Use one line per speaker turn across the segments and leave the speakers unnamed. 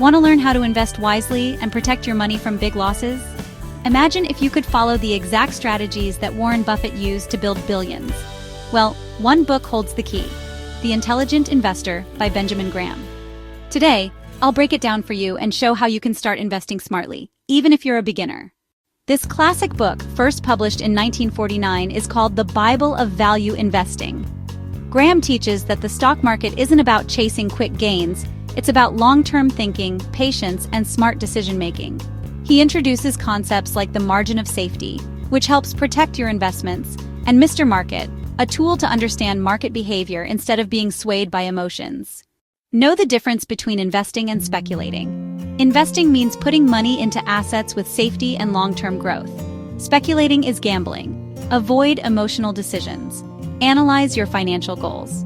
Want to learn how to invest wisely and protect your money from big losses? Imagine if you could follow the exact strategies that Warren Buffett used to build billions. Well, one book holds the key, The Intelligent Investor by Benjamin Graham. Today, I'll break it down for you and show how you can start investing smartly, even if you're a beginner. This classic book, first published in 1949, is called The Bible of Value Investing. Graham teaches that the stock market isn't about chasing quick gains, it's about long-term thinking, patience, and smart decision-making. He introduces concepts like the margin of safety, which helps protect your investments, and Mr. Market, a tool to understand market behavior instead of being swayed by emotions. Know the difference between investing and speculating. Investing means putting money into assets with safety and long-term growth. Speculating is gambling. Avoid emotional decisions. Analyze your financial goals.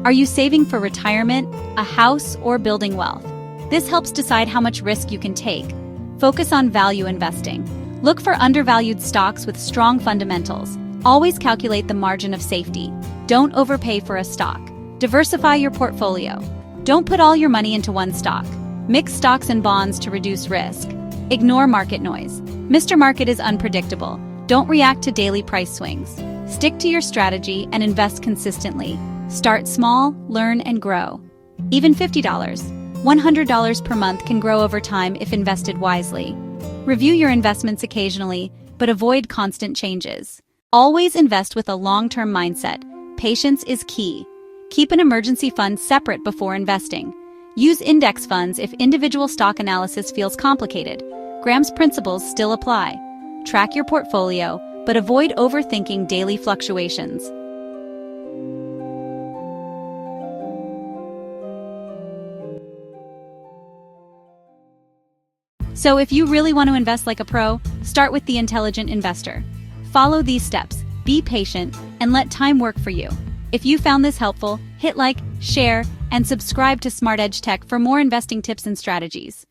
Are you saving for retirement, a house, or building wealth? This helps decide how much risk you can take. Focus on value investing. Look for undervalued stocks with strong fundamentals. Always calculate the margin of safety. Don't overpay for a stock. Diversify your portfolio. Don't put all your money into one stock. Mix stocks and bonds to reduce risk. Ignore market noise. Mr. Market is unpredictable. Don't react to daily price swings. Stick to your strategy and invest consistently. Start small, learn, and grow. Even $50, $100 per month can grow over time if invested wisely. Review your investments occasionally, but avoid constant changes. Always invest with a long-term mindset. Patience is key. Keep an emergency fund separate before investing. Use index funds if individual stock analysis feels complicated. Graham's principles still apply. Track your portfolio, but avoid overthinking daily fluctuations. So if you really want to invest like a pro, start with The Intelligent Investor. Follow these steps, be patient, and let time work for you. If you found this helpful, hit like, share, and subscribe to Smart Edge Tech for more investing tips and strategies.